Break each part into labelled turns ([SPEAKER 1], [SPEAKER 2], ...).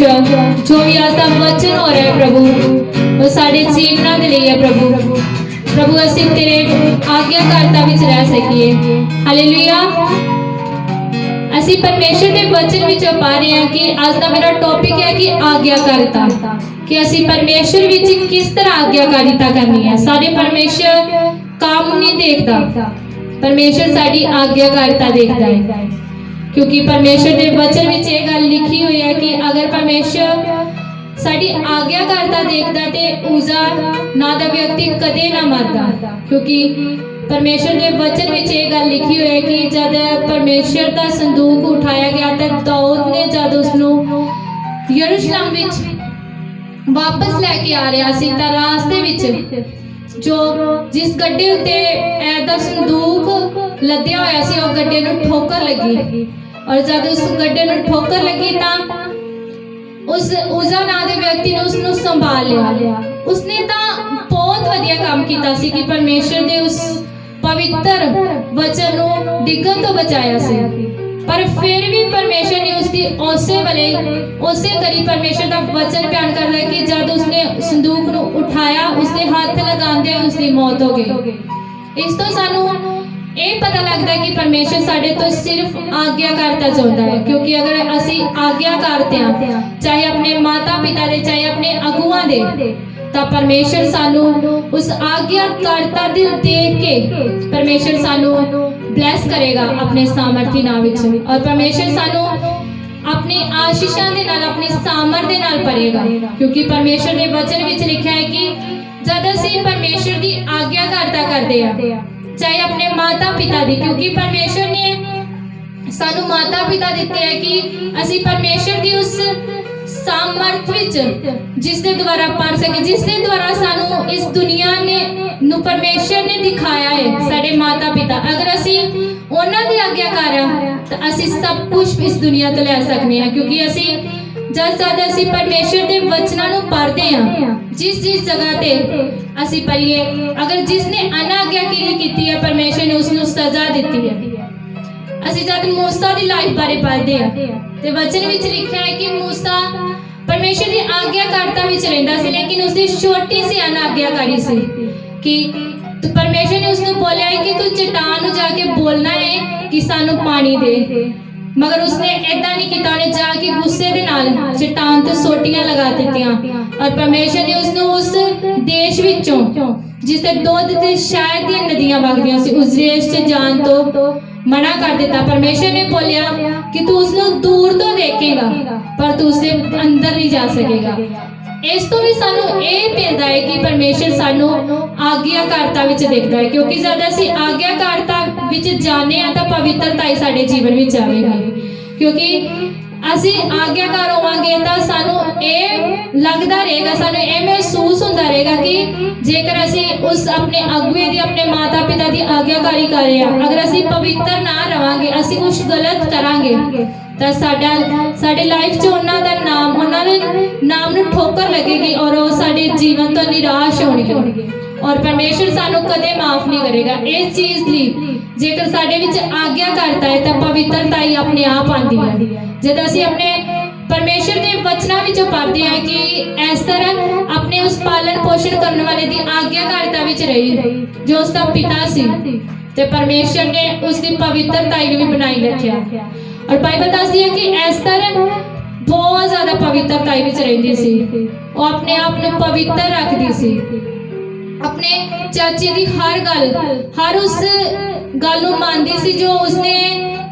[SPEAKER 1] परमेश्वर जो भी आज का वचन हो रहा है प्रभु वो साढ़े जीवना के लिए है प्रभु। प्रभु असीं तेरे आज्ञाकारिता विच रह सकीए। हालेलुया। असीं परमेश्वर के वचन विच पा रहे हैं कि आज का मेरा टॉपिक है कि आज्ञाकारिता, कि असीं परमेश्वर विच किस तरह आज्ञाकारिता करनी है। सारे परमेश्वर काम नहीं देखता, परमेश्वर साडी आज्ञाकारिता देखता है, क्योंकि परमेश्वर के वचन में ये गल लिखी हुई है कि अगर परमेश्वर साडी आज्ञाकारिता देखता तो उजा ना दा व्यक्ति कदे ना मरदा। क्योंकि परमेश्वर के वचन में ये गल लिखी हुई है कि जब परमेश्वर का संदूक उठाया गया तो दाऊद ने जब उसनू यरूशलेम विच वापस लैके आ रहा सी तां रास्ते विच जो जिस गड्ढे उत्ते ऐदा संदूक लद्या होया सी उस गड्ढे नूं ठोकर लगी, और जब उस गड्ढे नूं ठोकर लगी तां उस उजा नाम दे व्यक्ति ने उसनूं संभाल लिया। उसने तां बहुत वधिया काम कीता सी कि परमेश्वर दे उस पवित्र वचन नूं डिगण तो बचाया सी, पर फिर भी परमेश्वर ने उसकी उसे वेले उसे करी परमेश्वर का वचन बयान करता है कि जब उसने संदूक नूं उठाया उसके हाथ लगांदे उसकी मौत हो गई। इस तो सानू ये पता लगता है कि परमेश्वर साडे तो सिर्फ आज्ञाकारिता चाहता है, क्योंकि अगर असी आज्ञाकारते हैं चाहे अपने माता पिता दे चाहे अपने अगुआं दे, तो परमेश्वर सानू उस आज्ञाकारिता दे देख के परमेश्वर सानू ब्लेस करेगा अपने सामर्थी नाम विच, और परमेश्वर सानू अपनी आशीषां दे नाल अपनी सामर्थ दे नाल भरेगा। क्योंकि परमेश्वर के वचन विच लिखा है कि जद असीं परमेश्वर की आज्ञाकारिता करते हैं चाहे अपने माता पिता दी, क्योंकि परमेश्वर ने सानू माता पिता दिते हैं कि असीं परमेश्वर की उस सामर्थ विच जिसके द्वारा पढ़ सके, जिसके द्वारा सानू इस दुनिया ने परमेश्वर ने दिखाया है साडे माता पिता। अगर असीं उन्हां दी आज्ञाकार हां तो असीं सब कुछ इस दुनिया तो लै सकने हैं। क्योंकि असीं जद असीं परमेश्वर के वचनां नूं पढ़दे हां जिस जगह ते असीं पढ़िए, अगर जिसने अनाज्ञाकारी कीती है परमेश्वर ने उसनूं सजा दिती है। असीं जद मूसा दी लाइफ बारे पढ़दे हां ते वचन विच लिखिया है कि मूसा परमेश्वर की आज्ञाकारिता विच रहिंदा सी, लेकिन उसकी छोटी सी अनाज्ञाकारी सी कि तो परमेश्वर ने उसनूं बोलिया है कि तू चट्टान नूं जाके बोलना है कि सानू पानी दे, मगर उसने ऐदा नहीं किया। उन्हें जाके गुस्से दे नाल चट्टान ते सोटियां लगा दित्तियां, और परमेश्वर ने उसनूं उस देश विचों जिसते दुध ते शहद दी नदियां वगदियां सी उस देश च जान तो मना कर दिता। परमेश्वर ने बोलिया कि तू उसनूं दूर तो देखेगा पर तू उसके अंदर नहीं जा सकेगा। इस तो भी सानू ये मिलता है कि परमेश्वर सानू आज्ञाकारिता विच देखता है, क्योंकि जब असीं आज्ञाकारिता विच जाने हैं तो पवित्रता ही साडे जीवन विच आवेगी। क्योंकि असीं आज्ञाकार होवांगे तो सानू ये लगता रहेगा, सानू ये महसूस होता रहेगा कि जेकर असीं उस अपने अगुए दी अपने माता पिता की आज्ञाकारी कर रहे हैं, अगर असीं पवित्र ना रहांगे असीं कुछ गलत करांगे तो साडे लाइफ च उन्हां दा नाम उन्हां दे नाम नूं ठोकर लगेगी और वो साडे जीवन तो निराश होणगे, और परमेश्वर सानू कदे माफ नहीं करेगा। इस चीज ली जेकर साडे विच आज्ञाकारिता है तो पवित्रता ही अपने आप आती है। जब असीं अपने परमेश्वर के वचनां विचों पढ़दे हां कि इस तरह अपने उस पालन पोषण करने वाले की आज्ञाकारिता विच रही जो उसका पिता सी, ते परमेश्वर ने उसकी पवित्रता भी बनाई रखिया। और बाइबल दसदी है कि एस्तर बहुत ज्यादा पवित्रता विच रहिंदी सी, वो अपने आप को पवित्र रखदी सी, अपने चाचे की हर गल हर उस गल नूं मानदी सी जो उसने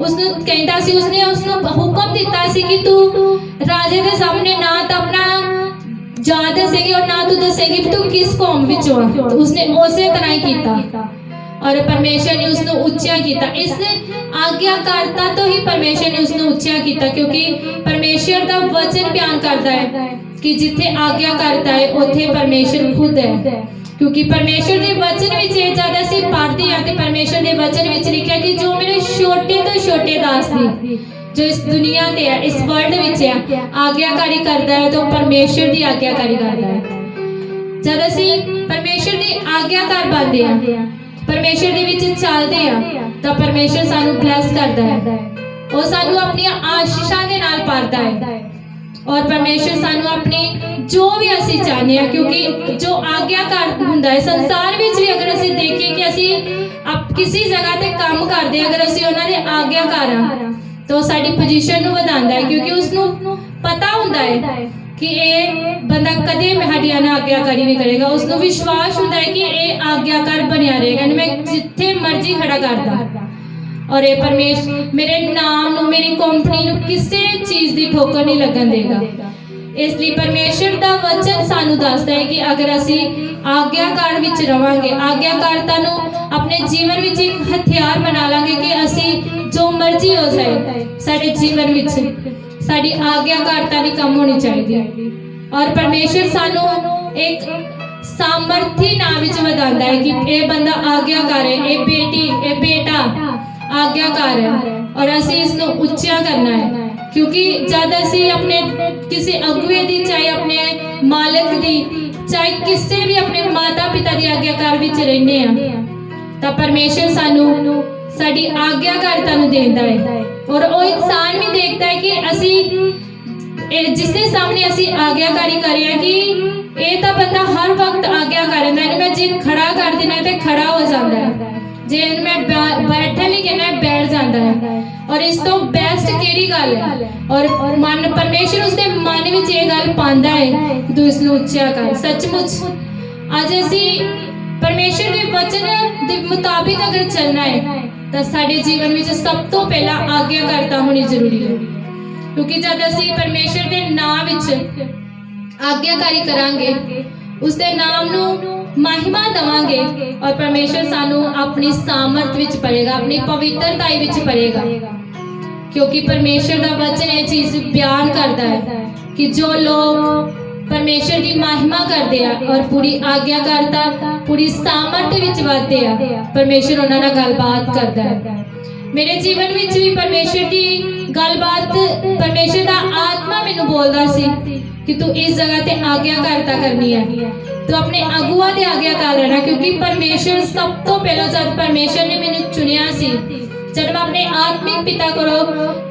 [SPEAKER 1] कहता सी। उसने उसनूं हुक्म दिता सी कि तू राजे के सामने ना तो अपना जा दसेगी और ना तू दसेगी तू किस कौम विचों आ। उसने उसे तरह ही कीता और परमेश्वर ने उसनूं उच्चा किया। इस आज्ञाकारिता तो ही परमेश्वर ने उसनूं उच्चा किया, क्योंकि परमेश्वर का वचन बयान करता है कि जिथे आज्ञाकारिता है उथे परमेश्वर खुद है। क्योंकि परमेश्वर के वचन विच जब असीं पढ़दे हां ते परमेश्वर के वचन विच लिखिया कि जो मेरे छोटे तो छोटे दास दी जो इस दुनिया ते है इस वर्ल्ड विच है आज्ञाकारी करता है तो परमेश्वर की आज्ञाकारी करता है। जब असीं परमेश्वर की आज्ञाकार बनदे हां परमेश्वर दे विच चलदे हां तो परमेश्वर सानू ब्लेस करता है, वो सानू अपनी आशीषां दे नाल भरदा है। और परमेश्वर सानू अपनी जो भी असी चाहते हैं, क्योंकि जो आग्याकार हुंदा है संसार विच भी, अगर असी देखिए कि असी किसी जगह ते काम करते, अगर असी उन्हां दे आग्याकार हां तो साडी पोजीशन नू वधांदा है, क्योंकि उसनू पता हुंदा है कि ये बंदा कदे साडी आग्याकारी नहीं करेगा। उसनू विश्वास होता है कि ये आग्याकार बनया रहेगा, मैं जिथे मर्जी खड़ा करदा, और ये परमेश्वर मेरे नाम नू, मेरी कंपनी नू किसी चीज़ की ठोकर नहीं लगन देगा। इसलिए परमेश्वर का वचन सानू दसदा है कि अगर असी आग्याकार विच रवांगे, आग्याकारता नू अपने जीवन विच एक हथियार बना लांगे कि असी जो मर्जी हो जाए साडे जीवन विच साडी आग्याकारता दी कम होनी चाहिए। और परमेश्वर सानू एक सामर्थी नाम विच वधांदा है कि ये बंदा आग्याकार है, ये बेटी, ये बेटा आग्याकार है, और असी इसनू उच्चा करना है। क्योंकि जब असी अपने किसी अगुए दी, चाहे अपने मालिक दी, चाहे किसी भी अपने माता पिता दी आग्याकार विच रहने हैं, तो परमेश्वर सानू साडी आग्याकारता नू देंदा है। और वो इंसान भी देखता है कि असी जिसके सामने असी आग्याकारी कर रहे हैं कि ये तो बंदा हर वक्त आग्या कर रहा है, मैं जे खड़ा कर देना तो खड़ा हो जाता है, जे मैं बैठने नहीं कहना बैठ जाता है। और इस तो बेस्ट केड़ी गल है, और मन परमेश्वर उसके मन में ये गल पांदा है कि तू इसनू उच्चा कर। सचमुच अज असी परमेश्वर के वचन के मुताबिक अगर चलना है तो साडे जीवन में सब तो पहला आग्याकारता होनी जरूरी है, क्योंकि जब असी परमेश्वर के नाम विच आग्याकारी करांगे, उसके नाम नू महिमा दवांगे, और परमेश्वर सानू अपनी सामर्थ विच पड़ेगा, अपनी पवित्रता विच पड़ेगा। क्योंकि परमेश्वर का वचन ये चीज बयान करता है कि जो लोग परमेश्वर की महिमा करते हैं और पूरी आग्याकारता, पूरी सामर्थ विच वधदे हैं, परमेश्वर उन्हां नाल गलबात करता है। मेरे जीवन विच भी परमेश्वर की गलबात, परमेश्वर का आत्मा मैनू बोलदा सी कि तू इस जगह ते आग्याकारता करनी है, तो अपने अगुआ दे आग्याकार रहना। क्योंकि परमेश्वर सब तो पहले जब परमेश्वर ने मैंने चुनिया सी, जब मैं अपने आत्मिक पिता को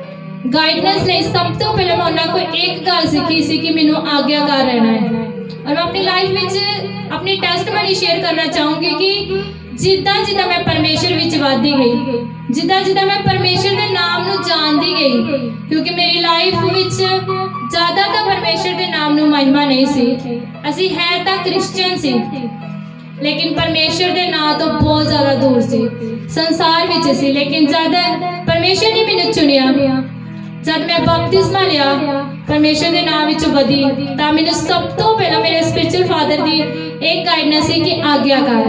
[SPEAKER 1] गाइडेंस नहीं, सब तो पहले मैं उन्होंने को एक गल सीखी सी कि मैनू आग्याकार रहना है। और मैं अपनी लाइफ में अपनी टेस्टमनी शेयर करना चाहूँगी कि जिदा जिदा मैं परमेश्वर विच वधदी गई, जिदा जिदा मैं परमेश्वर के नाम नू जानदी गई, क्योंकि मेरी लाइफ विच ज़्यादा तो परमेश्वर के नाम नू महिमा नहीं सी, असी है तो क्रिश्चियन सी, लेकिन परमेश्वर के नाम तो बहुत ज़्यादा दूर सी, संसार विच सी। लेकिन जब परमेश्वर ने मैंने चुनिया, जब मैं बपतिस्मा लिया, परमेश्वर के नाम विच वधी, तो मैंने सब तो पहला मेरे स्पिरिचुअल फादर की एक गाइडनेस सी कि आग्याकार,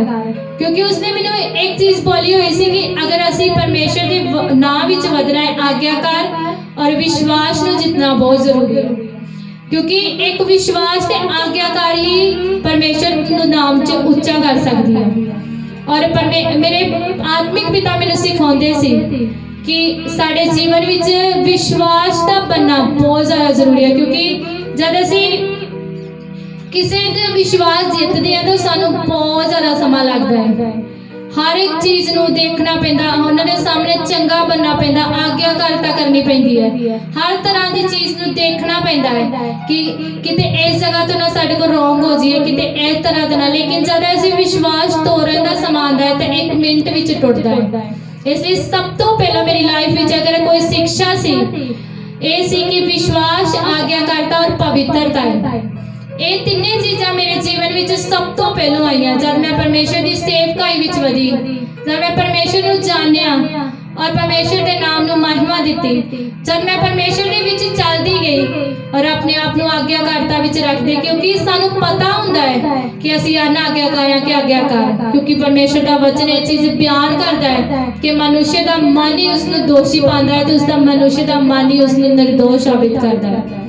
[SPEAKER 1] क्योंकि उसने मैंने एक चीज़ बोली हुई सी कि अगर असी परमेश्वर के नाम विच वधना है, आग्याकार और विश्वास नू जितना बहुत जरूरी है। क्योंकि एक विश्वास ते आग्याकार ही परमेश्वर नाम च उच्चा कर सकती है। और मेरे आत्मिक पिता मैंने सिखाते सी कि साडे जीवन विच विश्वास का बनना बहुत ज़्यादा जरूरी है, क्योंकि जब असी किसी का विश्वास जीतते हैं तो सानू बहुत ज़्यादा समा लगता है, हर एक चीज़ नू देखना पैंदा, उन्होंने सामने चंगा बनना पैंदा, आग्याकारता करनी पैंदी है, हर तरह की चीज़ नू देखना पैंदा है कि किते इस जगह तो ना साडे को रोंग हो जाए, किते इस तरह का ना। लेकिन जब असी विश्वास तोड़न का समा आंदा है तो एक मिनट विच टुटदा है। इसलिए सब तो पहला मेरी लाइफ में अगर कोई शिक्षा सी, ये सी कि विश्वास, आग्याकारता और पवित्रता है। ये तीनों चीज़ां मेरे जीवन में सब तो पहलों आईयां जब मैं परमेश्वर की सेवकाई विच वधी, जब मैं परमेश्वर को जानिया और परमेश्वर के नाम नू महिमा दी, जब मैं परमेश्वर के विच चलती गई और अपने आप को आग्याकारता विच रखती, क्योंकि सानू पता हुंदा है कि असी आना आग्याकार हैं कि आग्याकार, क्योंकि परमेश्वर का वचन ये चीज़ बयान करता है कि मनुष्य का मन ही उसको दोषी पाता है, तो उसका मनुष्य का मन ही उसको निर्दोष साबित करता है।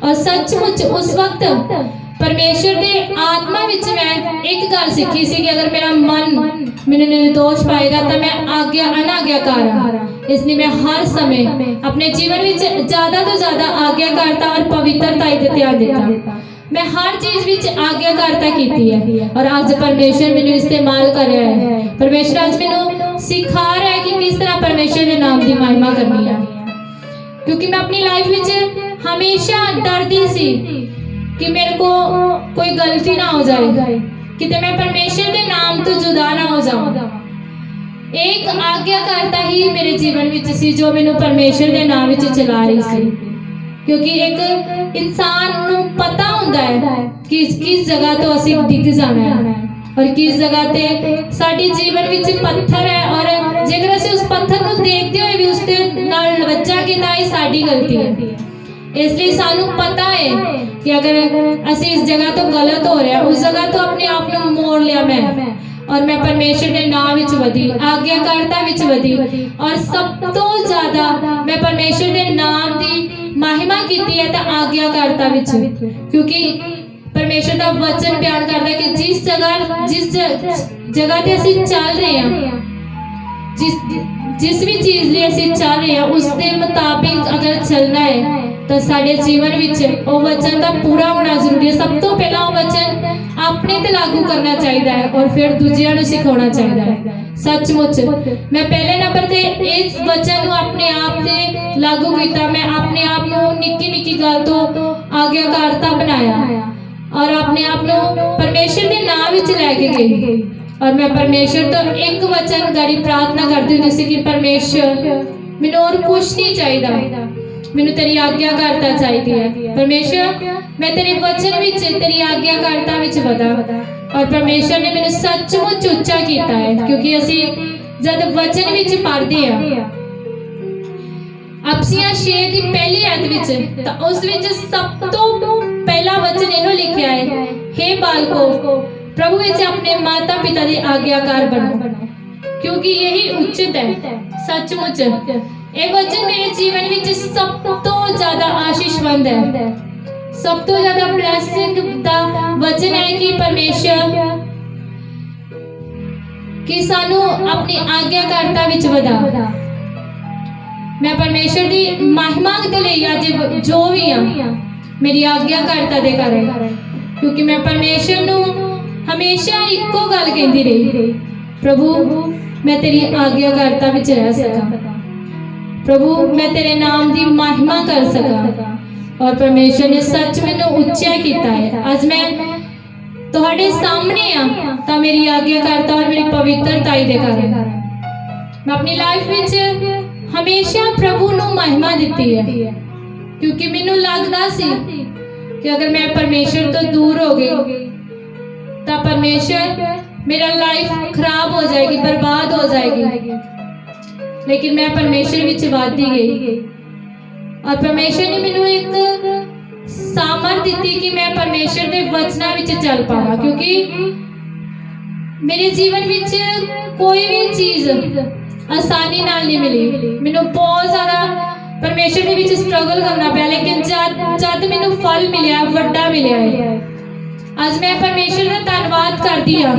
[SPEAKER 1] और सचमुच उस वक्त परमेश्वर के आत्मा विच मैं एक गल सीखी सी कि अगर मेरा मन मैंने निर्दोष पाएगा तो मैं अनाग्याकार हाँ। इसलिए मैं हर समय अपने जीवन में ज़्यादा तो ज़्यादा आग्याकारता और पवित्रता पर ध्यान देता, मैं हर चीज़ विच आग्याकारता की है। और आज परमेश्वर मैंने इस्तेमाल कर रहा है, परमेश्वर आज मैंने सिखा रहा है कि किस तरह परमेश्वर के नाम की महिमा करनी है। क्योंकि मैं अपनी लाइफ में हमेशा डरती सी कि मेरे को कोई गलती ना हो जाए, कि मैं परमेश्वर के नाम तो जुदा ना हो जाऊं। एक आज्ञाकारता ही मेरे जीवन विच सी जो मैनू परमेश्वर के नाम विच चला रही सी, क्योंकि एक इंसान नू पता हुंदा है कि किस जगह तो असीं डिग जाना है और किस जगह ते साडी जीवन विच पत्थर है, और जेकर असीं उस पत्थर नू देखते हुए भी उसते नाल लवज्जांगे तां ये साडी गलती है। इसलिए सानू पता है कि अगर असीं इस जगह तो गलत हो रहा, उस जगह तो अपने आप नू मोड़ लिया मैं, और मैं परमेश्वर के नाम विच वधी, आज्ञाकारता विच वधी, और सब तो ज्यादा मैं परमेश्वर के नाम की महिमा कीती है तां आज्ञाकारता विच, क्योंकि परमेश्वर का वचन बयान करता है कि जिस जगह ते असीं चल रहे हैं, जिस भी चीज लिए असीं चल रहे हैं उसके मुताबिक अगर चलना है तो साडे जीवन विच वो वचन का पूरा होना जरूरी है। सब तो पहला वो वचन अपने ते लागू करना चाहिए है और फिर दूजियां नूं सिखाउणा चाहिए है। सचमुच मैं पहले नंबर ते इस वचन नूं अपने आप ते लागू कीता। मैं अपने आप नूं निक्की निक्की गल तो आज्ञाकारता बनाया और अपने आप नूं परमेश्वर के नाम विच लैके गई, और मैं परमेश्वर तो एक वचन गाड़ी प्रार्थना करती हुई सी कि परमेश्वर मैनूं और कुछ नहीं चाहिए, मैनूं तेरी आज्ञाकारता चाहिए है। परमेश्वर मैं तेरे वचन विच तेरी आज्ञाकारता विच वधा, और परमेश्वर ने मैनूं सचमुच उच्चा कीता है, क्योंकि असीं जद वचन विच पढ़दे आ अपसियां 6 दी पहली आयत विच, तां उस विच सब तो पहला वचन इहो लिखिया है, हे बालको प्रभु विच अपने माता पिता के आज्ञाकार बनो, क्योंकि यही उचित है। सचमुच ये वचन मेरे जीवन विच सब तो ज्यादा आशीषवंत है, सब तो ज्यादा ब्लेसिंग दा वचन है कि परमेश्वर कि सानू अपनी आज्ञाकारता विच वधा। मैं परमेश्वर की महिमा दे लई अज जो भी हाँ मेरी आज्ञाकारता दे कारण, क्योंकि मैं परमेश्वर नू हमेशा इको गल कहती रही, प्रभु मैं तेरी आज्ञाकारता विच रह सका, प्रभु मैं तेरे नाम की महिमा कर सका, और परमेश्वर ने सच मैनू उच्चा किया है। अज मैं तुहाडे सामने आ तां मेरी आज्ञाकारता और मेरी पवित्रताई दे कारण मैं अपनी लाइफ विच हमेशा प्रभु नू महिमा दी है, क्योंकि मैनू लगता सी कि अगर मैं परमेश्वर तो दूर हो गई तो परमेश्वर मेरा लाइफ खराब हो जाएगी, बर्बाद हो जाएगी। लेकिन मैं परमेश्वर विच वधदी गई, और परमेश्वर ने मैनू एक सामर्थ दी कि मैं परमेश्वर के वचनां विच चल पावां, क्योंकि मेरे जीवन विच कोई भी चीज़ आसानी नाल नहीं मिली। मैनू बहुत ज़्यादा परमेश्वर के विच स्ट्रगल करना पाया, लेकिन जद मैनू फल मिलिया, वड्डा मिलिया है। अज मैं परमेश्वर का धन्यवाद करती हाँ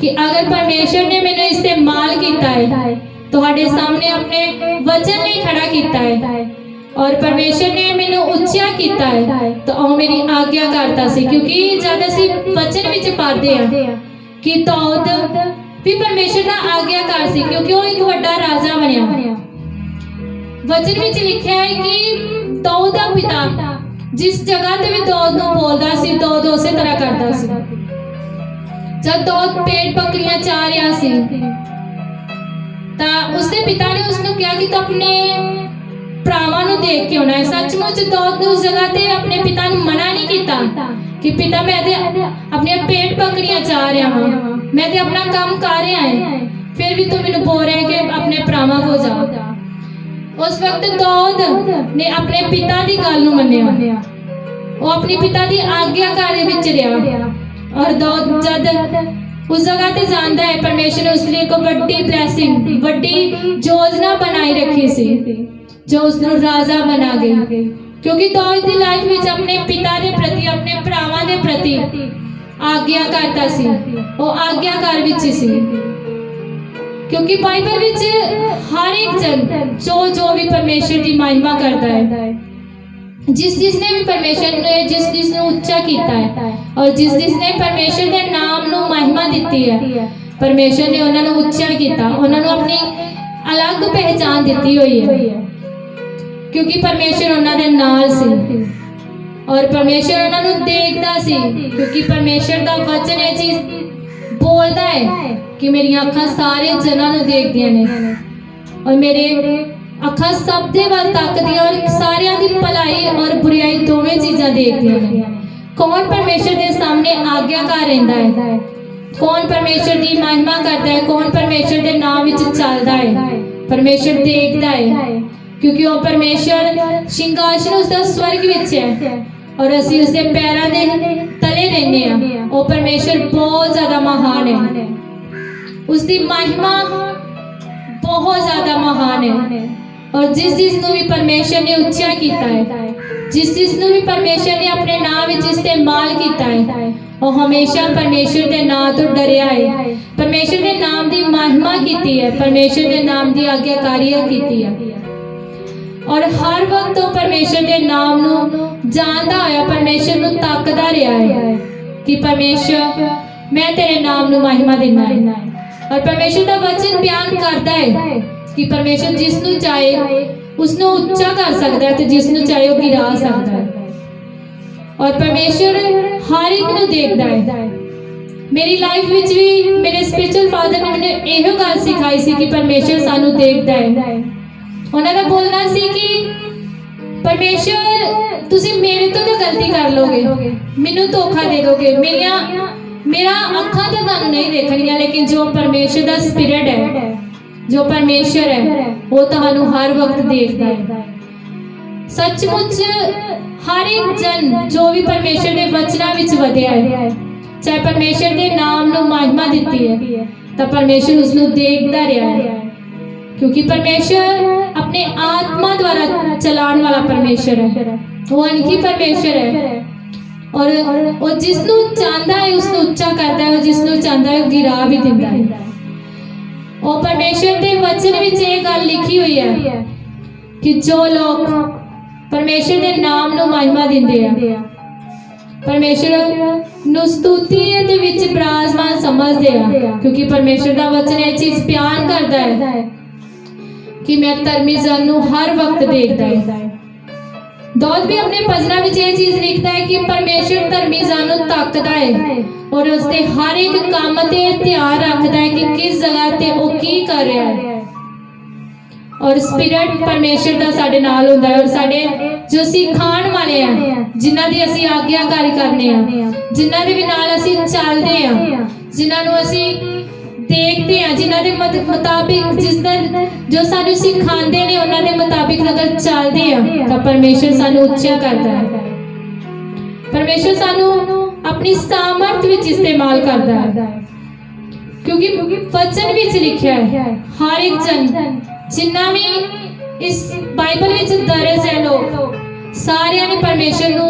[SPEAKER 1] कि अगर परमेश्वर ने मैंने इस्तेमाल किया है तुहाडे सामने अपने वचन नहीं खड़ा किया है, और परमेश्वर ने मैनू उच्चा किया है, तो वह मेरी आज्ञाकारता सी। क्योंकि जब असीं वचन विच पढ़दे हां कि दाऊद भी परमेश्वर का आज्ञाकार सी, क्योंकि वह एक बड़ा राजा बनिया। वचन विच लिखिया है कि दाऊद दा पिता जिस जगह ते भी दाऊद नूं बोलदा सी, दाऊद उसे तरह करदा सी। जब दाऊद पेड़ बकरियां चार रहा सी तां उसके पिता ने उसनूं कहा कि तू अपने भरावां नूं देख के आउणा है। सचमुच दाऊद ने उस जगह ते अपने पिता नूं मना नहीं किया कि पिता मैं ते अपने पेड़ बकरियां चार रहा हां, मैं ते अपना काम कर रहा है, फिर भी तू मैनूं बोल रहा है कि अपने भरावां को जा। उस वक्त दाऊद ने अपने पिता की गल नूं मन्निया, वो अपने पिता की आज्ञाकारी विच रहा, और दाऊद जद उस जगह ते जांदा है परमेश्वर ने उसके लिए एक बड़ी ब्लैसिंग, बड़ी योजना बनाई रखी सी जो उसनूं राजा बना गई। क्योंकि दाऊद की लाइफ में अपने पिता के प्रति, अपने भरावां के प्रति आज्ञाकारता सी, वो आज्ञाकार विच सी। क्योंकि बाइबल विच हर एक जन जो भी परमेश्वर की महिमा करता है, जिसने भी परमेश्वर ने जिसने उच्चा किया है, और जिसने परमेश्वर के नाम नूं महिमा दी है, परमेश्वर ने उन्होंने उच्चा किया, उन्होंने अपनी अलग पहचान दी हुई है। क्योंकि परमेश्वर उन्हां दे नाल सी और परमेश्वर उन्हां नूं देखदा सी, क्योंकि परमेश्वर दा वचन ये चीज बोलदा है कि मेरियां अखां सारे जनां नूं देखदियां ने और मेरे अखां सब दे वल तकदियां और सारियां दी भलाई और बुराई दोवें चीज़ां देखदियां ने। कौन परमेश्वर के सामने आज्ञाकार रहिंदा है, कौन परमेश्वर की महिमा करता है, कौन परमेश्वर के नाम विच चलदा है, परमेश्वर देखदा है, क्योंकि वह परमेश्वर सिंहासन उसका स्वर्ग विच है और असीं उसके पैरां दे तले रहने आ। वह परमेश्वर बहुत ज़्यादा महान है, उसकी महिमा बहुत ज़्यादा महान है। और जिस नूं भी परमेश्वर ने उच्चा किया है, जिस नूं भी परमेश्वर ने अपने नाम विच इस्तेमाल किया है, वो हमेशा परमेश्वर के नाम तो डरिया है, परमेश्वर के नाम की महिमा की है, परमेश्वर के नाम की आज्ञाकारी की है और हर वक्त तो परमेश्वर के नाम नूं जानदा होया परमेश्वर नूं तकदा रहा है कि परमेश्वर मैं तेरे नाम नूं महिमा देना है। और परमेश्वर का वचन बयान करता है कि परमेश्वर जिसनूं चाहे उसनूं उच्चा कर सकता है तो जिसनूं चाहे वो गिरा सकता है और परमेश्वर हर एक नूं देखदा है। मेरी लाइफ विच भी मेरे स्पिरिचुअल फादर ने मैंने इहो गल सिखाई सी कि परमेश्वर सानू देखदा है। उन्होंने बोलना सी कि परमेश्वर तुसी मेरे तो गलती कर लोगे, मैनू धोखा दे दोगे, मेरा अखां तो तुहानू नहीं देखणियां, लेकिन जो परमेश्वर का स्पिरिट है, जो परमेश्वर है वो तुहानू हर वक्त देखदा है। सचमुच हर एक जन जो भी परमेश्वर के वचनां विच वधिया है, चाहे परमेश्वर के नाम नूं महिमा दित्ती है, तो परमेश्वर उसनूं देखदा रहा है, क्योंकि परमेश्वर अपने आत्मा द्वारा चलाने वाला परमेश्वर है, वो अनखी परमेश्वर है और वो जिसनूं चाहता है उसनूं उच्चा करता है और जिसनूं चाहता है गिरा भी दिंदा है। और परमेश्वर के वचन विच ये गल लिखी हुई है कि जो लोग परमेश्वर के नाम नूं महिमा दिंदे आ, परमेश्वर नूं स्तुति दे विच विराजमान समझदे आ, क्योंकि परमेश्वर का वचन ये चीज बयान करता है कि मैं धर्मी जन नूं हर वक्त देखदा है। दाऊद भी अपने भजना विच ये चीज लिखता है कि परमेश्वर धर्मी जन नूं तकदा है और उसके हर एक काम ते ध्यान रखता है कि किस जगह ते वो की कर रहा है। और स्पिरिट परमेश्वर का साडे नाल हुंदा है और साडे जो सिखाण वाले हैं, जिन्हां दी असीं आज्ञाकारी करने आ, जिन्हां दे भी नाल असीं चलदे आ, जिन्हां नूं असीं देखते हैं, जिन्हां दे मुताबिक जो सानू सिखाते ने उन्हां दे मुताबिक अगर चलते हैं तो परमेश्वर सानू उच्चा करता है। परमेश्वर सानू अपनी सामर्थ विच इस्तेमाल करता है, क्योंकि वचन विच लिखा है हर एक जन जिन्ना भी इस बाइबल विच दर्ज है लोग सारियां ने परमेश्वर नू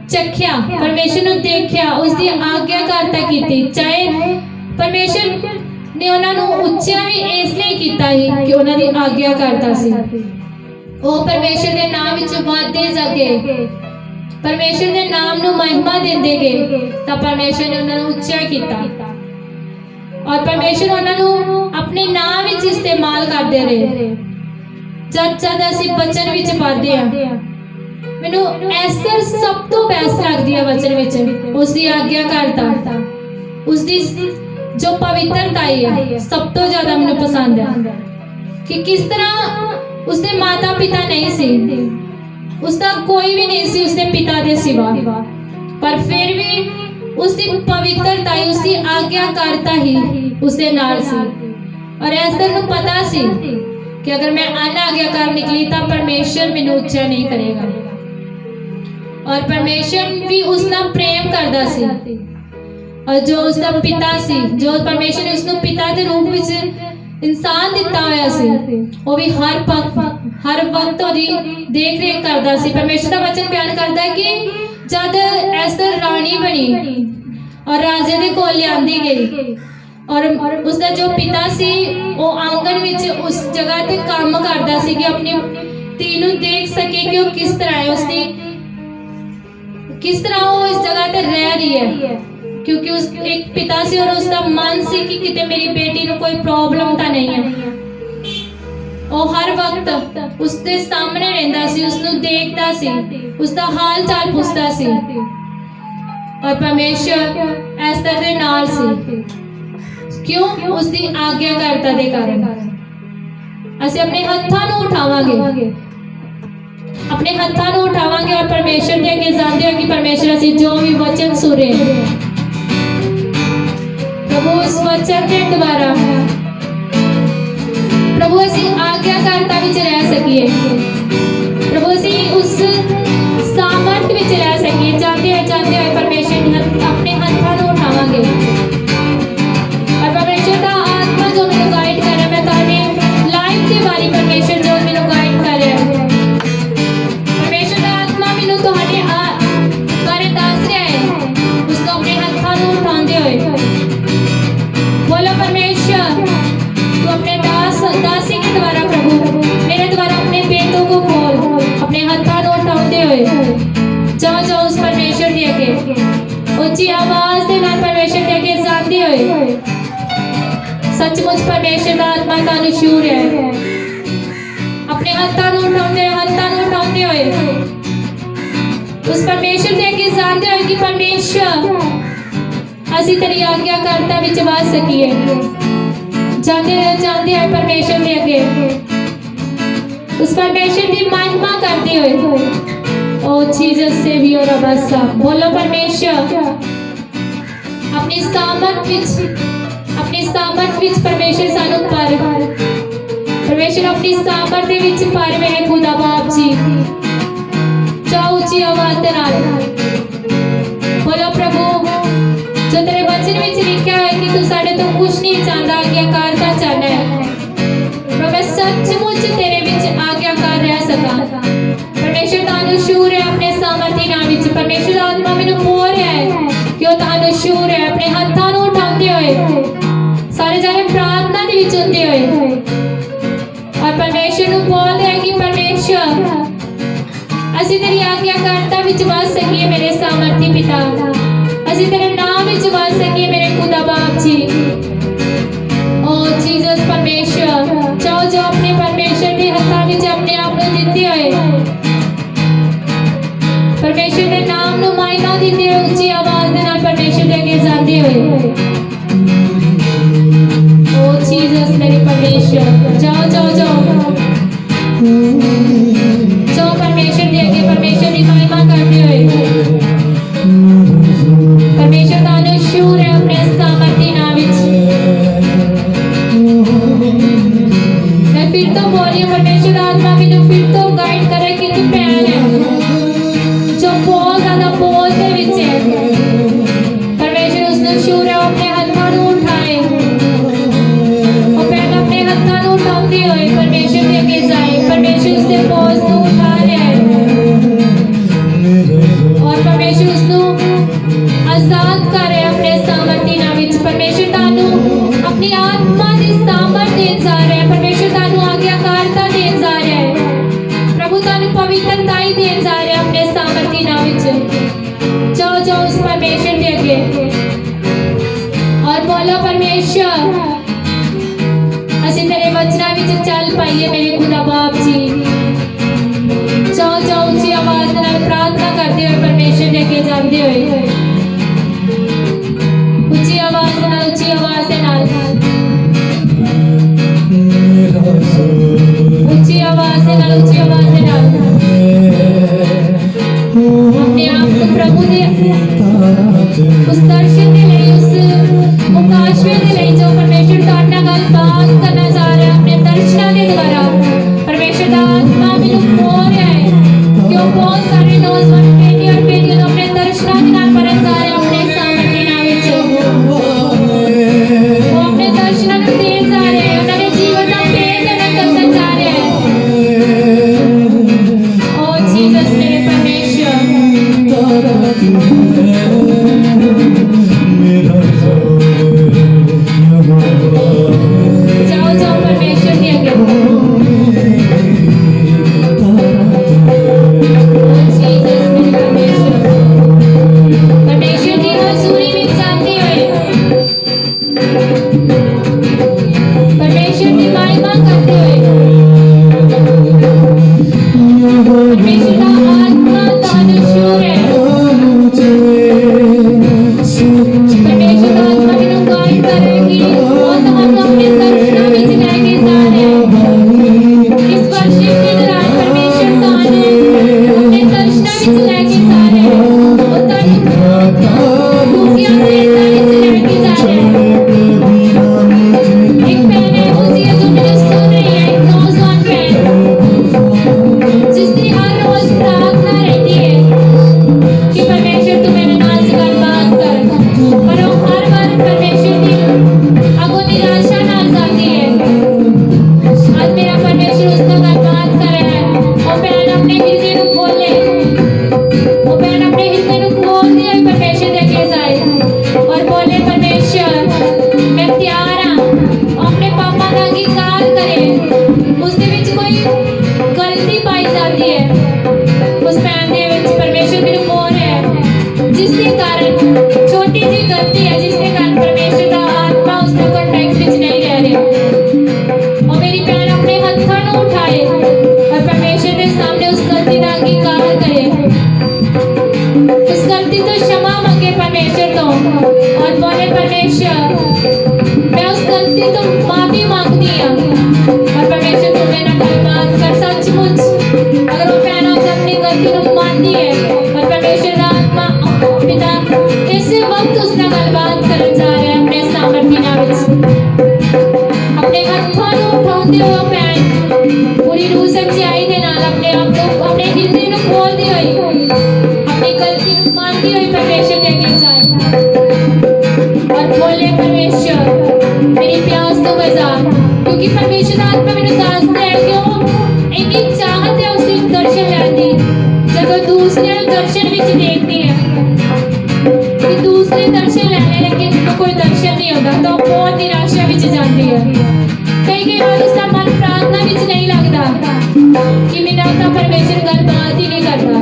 [SPEAKER 1] चखिया, परमेश्वर नू देखिया, उसकी आज्ञाकारिता की। चाहे परमेश्वर ने उन्होंने उच्चा भी इसलिए किया ही कि उन्होंने आज्ञाकारिता सी, वो परमेश्वर के नाम विच वादे जगे, परमेश्वर के नाम नू महिमा देंदे गए, तो परमेश्वर ने उन्होंने उच्चा किया और परमेश्वर उन्होंने अपने नाम विच इस्तेमाल करते रहे। जद असीं वचन विच पढ़दे आ, मैनू एस्तर सब तो बेस्ट लगदी है वचन विच, उसकी आज्ञाकारिता, उसकी जो पवित्रता है सब तो ज्यादा मैनू पसंद है कि किस तरह उसके माता पिता नहीं सी, उसका कोई भी नहीं सी उसके पिता के सिवा, पर फिर भी उसकी पवित्रता ही, उसकी आज्ञाकारिता ही उसके नाल सी। और एस्तर नूं पता सी कि अगर मैं अनाज्ञाकार निकली तो परमेश्वर मैनू उच्चा नहीं करेगा और परमेश्वर भी उसका प्रेम करता सी और जो उसका पिता सी, जो परमेश्वर ने उसको पिता के रूप में इंसान दिता होया सी, वो भी हर वक्त ओदी देख रेख करता सी। परमेश्वर का वचन बयान करता है कि जब एस्तर रानी बनी और राजे दे कोल लियांदी गई और उसका जो पिता सी वो आंगन विच उस जगह ते काम करता सी कि अपनी धी नूं देख सके कि वो किस तरह है, उसकी किस तरह वो इस जगह ते रह रही है, क्योंकि उस एक पिता से और उसका मन से कि किते मेरी बेटी को कोई प्रॉब्लम तो नहीं है। ਉਹ ਹਰ ਵਕਤ ਉਸਦੇ ਸਾਹਮਣੇ ਰਹਿੰਦਾ ਸੀ, ਉਸਨੂੰ ਦੇਖਦਾ ਸੀ, ਉਸਦਾ ਹਾਲ ਚਾਲ ਪੁੱਛਦਾ ਸੀ। ਔਰ ਪਰਮੇਸ਼ਰ ਐਸਤਰ ਦੇ ਨਾਲ ਸੀ। ਕਿਉਂ? ਉਸਦੀ ਆਗਿਆਕਾਰਤਾ ਦੇ ਕਾਰਨ। ਅਸੀਂ ਆਪਣੇ ਹੱਥਾਂ ਨੂੰ ਉਠਾਵਾਂਗੇ, अपने हत्थां ਨੂੰ उठावांगे और परमेश्वर ਦੇ ਅੱਗੇ ਜਾਂਦੇ ਹਾਂ कि परमेश्वर ਅਸੀਂ जो भी वचन सुन रहे हैं प्रभु उस वचन ਦੇ द्वारा प्रभु ਅਸੀਂ आज्ञाकारिता ਵਿੱਚ ਰਹਿ ਸਕੀਏ, प्रभु ਅਸੀਂ ਉਸ सामर्थ ਵਿੱਚ ਰਹਿ ਸਕੀਏ। ਜਾਂਦੇ ਹੋਏ परमेश्वर ਦੇ ਆਪਣੇ ਹੱਥਾਂ ਨੂੰ ਉਠਾਵਾਂਗੇ और परमेश्वर ਦਾ आत्मा जो ਮੈਨੂੰ गाइड कर रहा है, मैं ਤੁਹਾਡੇ लाइफ ਦੇ ਬਾਰੇ परमेश्वर जो ਮੈਨੂੰ गाइड कर रहा है, ਤੁਹਾਡੇ ਬਾਰੇ ਦੱਸ ਰਿਹਾ ਹੈ, ਉਸ ਨੂੰ ਆਪਣੇ ਹੱਥਾਂ ਨੂੰ ਉਠਾਉਂਦੇ ਹੋਏ बोलो परमेश्वर तू अपने दासी के द्वारा प्रभु मेरे द्वारा अपने पेटों को खोल। अपने हत्थां ਨੂੰ ਉਠਾਉਂਦੇ ਹੋਏ जाओ उस परमेश्वर ਦੇ ਅੱਗੇ ਉੱਚੀ ਆਵਾਜ਼ ਦੇ ਨਾਲ परमेश्वर ਦੇ ਅੱਗੇ ਜਾਂਦੇ ਹੋਏ सचमुच परमेश्वर ਦਾ ਆਤਮਾ ਤੁਹਾਨੂੰ ਛੂ ਰਿਹਾ ਹੈ। अपने हत्थां ਨੂੰ ਉਠਾਉਂਦੇ ਹੋਏ उस परमेश्वर ਦੇ ਅੱਗੇ ਜਾਂਦੇ ਹੋਏ कि परमेश्वर ਅਸੀਂ ਤੇਰੀ ਆਗਿਆਕਾਰਤਾ ਵਿੱਚ ਵਸ ਸਕੀਏ। ਜਾਂਦੇ ਹੋਏ परमेश्वर ਦੇ ਅੱਗੇ उस परमेश्वर ਦੀ महिमा करते हुए ओ जीसस सेवियर अबासा बोलो परमेश्वर अपनी सामर्थ ਵਿੱਚ परमेश्वर ਸਾਨੂੰ ਭਰ। परमेश्वर अपनी सामर्थ ਦੇ ਵਿੱਚ ਭਰ ਮੇਰੇ खुदा बाप जी। जाओ ऊंची आवाज दे नाल बोलो प्रभु जो तेरे वचन विच लिखा है कि तू साडे तो कुछ नहीं चाहता, आज्ञाकारता चाहता है। प्रभु मैं सचमुच तेरे विच आज्ञाकार रह सका। परमेश्वर तानू शूर है अपने सामर्थी नाम विच। परमेश्वर दा आत्मा मैनू बोल रहा है कि वो तानू शूर है। अपने हत्थां नू उठाते हुए सारे जाने प्रार्थना दे विच हुंदे हुए और परमेश्वर नू बोल रहा है कि परमेश्वर ਅਸੀਂ तेरी आज्ञाकारिता ਵਿੱਚ ਵਸ ਸਕੀਏ मेरे सामर्थी पिता। ਅਸੀਂ तेरे नाम ਵਿੱਚ ਵਸ ਸਕੀਏ मेरे खुदा बाप जी। ओ जीसस परमेश्वर जाओ अपने परमेश्वर ਦੇ ਹੱਥਾਂ ਵਿੱਚ ਆਪਣੇ ਆਪ ਨੂੰ ਦਿੱਤੇ ਹੋਏ परमेश्वर ਦੇ ਨਾਮ ਨੂੰ ਮਾਇਨਾ ਦਿੰਦੇ ਹੋਏ ਉੱਚੀ ਆਵਾਜ਼ ਦੇ ਨਾਲ परमेश्वर ਦੇ ਅੱਗੇ ਜਾਂਦੇ ਹੋਏ ओ जीसस मेरे परमेश्वर जाओ परमेश्वर दे अगे परमेश्वर की महिमा करते हुए परमेश्वर तानू शूर है अपने सामर्थी नाम विच। मैं फिर तो बोल रही हूं परमेश्वर आत्मा मैनू फिर तो गाइड करे कि तू भैन है जो बहुत ज्यादा बोझ दे विच है। परमेश्वर उसने शूर है अपने हत्थां नू उठाए और भैन अपने हत्थां नू उठाते हुए परमेश्वर दे अगे जाए। परमेश्वर उसके बोझ नू उठा रहा है और परमेश्वर उसनू आजाद कर रहे अपने सामर्थी नाम विच। परमेश्वर तानू अपनी आत्मा दी सामर्थ देन जा रहा है। परमेश्वर तानू आज्ञाकारिता देन जा रहा है। प्रभु तानू पवित्रता ही देन जा रहा है अपने सामर्थी नाम विच। जाओ उस परमेश्वर दे अगे और बोलो परमेश्वर ਅਸੀਂ तेरे वचना विच चल पाइए मेरे खुदा बाप जी। जाओ ऊंची आवाज नाल प्रार्थना करते हुए परमेश्वर दे अगे जाते हुए ऊंची आवाज नाल ऊंची आवाज नाल अपने आप को प्रभु दे उस दर्शन दे लिए उस मुकाशवे दे लिए जो परमेश्वर ताड़ा गल बात करना चाह रहा है अपने दर्शना के द्वारा। परमेश्वर दा आत्मा मैनू बोल रहा है क्यों बहुत सारे नौजवान बेटी और बेटियों को अपने दर्शना के नाल परख जा रहे हैं अपने सामर्थ्य नाम विच। वो अपने दर्शना को दे जा रहे हैं उन्होंने जीवन का पेट दर्शन जा रहे हैं। ओ जीसस मेरे परमेश्वर जाओ परमेश्वर के आगे जीसस मेरे जिस दे कारण छोटी जी गलती है जिस दे कारण परमेश्वर दा आत्मा उस दे कांटेक्ट विच नहीं रह रहा और मेरी भैन अपने हत्थां नूं उठाए और परमेश्वर के सामने उस गलती का अंगीकार करे, उस गलती तो क्षमा मांगे परमेश्वर तो और बोले परमेश्वर मैं उस गलती तो माफी मांगती हूँ और परमेश्वर तुम मेरा बात कर सचमुच अगर वो भैन अपनी गलती को मानती है और परमेश्वर का आत्मा पिता इसी वक्त उसने गलबात करने जा रहे हैं अपने सामर्थ्य अपने हत्थों को उठाते हुए भैन पूरी रूह सच्चाई दे नाल अपने आप को अपने हृदय को खोलती हुई अपनी गलती को मानती हुई परमेश्वर के आगे जाए और बोले परमेश्वर मेरी प्यास तो बजा क्योंकि परमेश्वर आत्मा मैंने दसदा है कि वो इतनी चाहत है उस दर्शन लेती जब वो दूसरे दर्शन विच देखती है कि दूसरे दर्शन लेने लेकिन उनको कोई दर्शन नहीं होता तो बहुत निराशा विच जाती है कई बार उसका मन प्रार्थना विच नहीं लगता कि मेरा तो परमेश्वर गल बात ही नहीं करता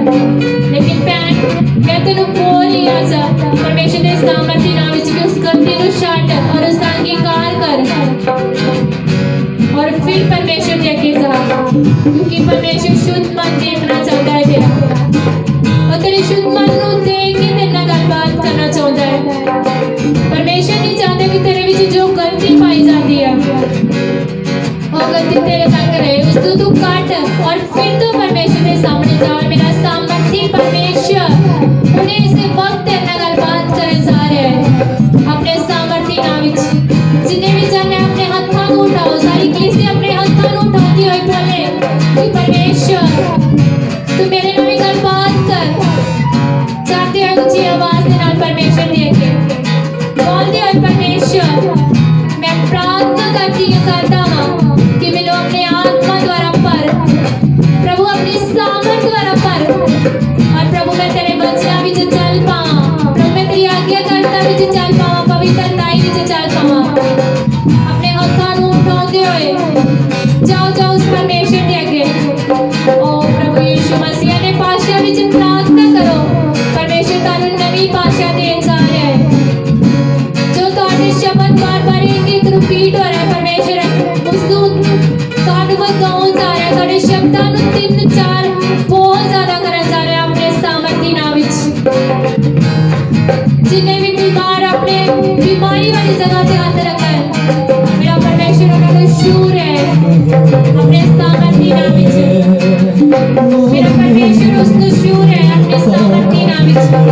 [SPEAKER 1] लेकिन भैन मैं तेन बोल रही हूं परमेश्वर के सामर्थ्य नाम विच भी उस गलती को छड्ड और उसका अंगीकार कर और फिर परमेश्वर के आगे जा क्योंकि परमेश्वर शुद्ध मन देखना चाहता है तेरा और तेरे शुद्ध मन को देख के तेरे नाल गलबात करना चाहता है परमेश्वर नहीं चाहता कि तेरे विच जो गलती पाई जाती है वो गलती तेरे तक रहे उसको तू काट और फिर तू परमेश्वर के सामने जा और मेरा सामर्थ्य परमेश्वर उन्हें इसे वक्त तेरे नाल गलबात करने जा रहे हैं अपने सामर्थ्य नाम विच जिन्हें भी जाने अपने हाथों को उठाओ सारी कलीसिया अपने हाथों को उठाती हुई बोले कि परमेश्वर तू मेरे नाम गलबात कर चाहते हो ऊंची आवाज के नाल परमेश्वर देखे बोलते हुए परमेश्वर मैं प्रार्थना करता हूँ कि मैंने अपने आत्मा द्वारा पर प्रभु अपनी सामर्थ द्वारा पर और प्रभु मैं तेरे वचन विच चल पावां प्रभु मैं तेरी आज्ञाकारिता विच चल पावां पवित्रताई विच चल पावां अपने हाथों को उठाते हुए जाओ उस परमेश्वर के आगे ओ प्रभु यीशु मसीह ने भाषा विच प्रार्थना करो परमेश्वर तानू नवी भाषा देन जा रहा है जो तुहाडे शब्द बार-बार एक रिपीट हो रहा है परमेश्वर उसको तुहाडू बताउण जा रहा है तुहाडे शब्दां नू 3-4 बहुत ज्यादा करन जा रहा है अपने सामर्थ्य नाम विच जिन्हें भी बीमार अपने बीमारी वाली जगह पे हाथ रखा है मेरा परमेश्वर उन्होंने शूर है अपने सामर्थ्य नाम विच मेरा परमेश्वर उसको शूर है अपने सामर्थ्य नाम विच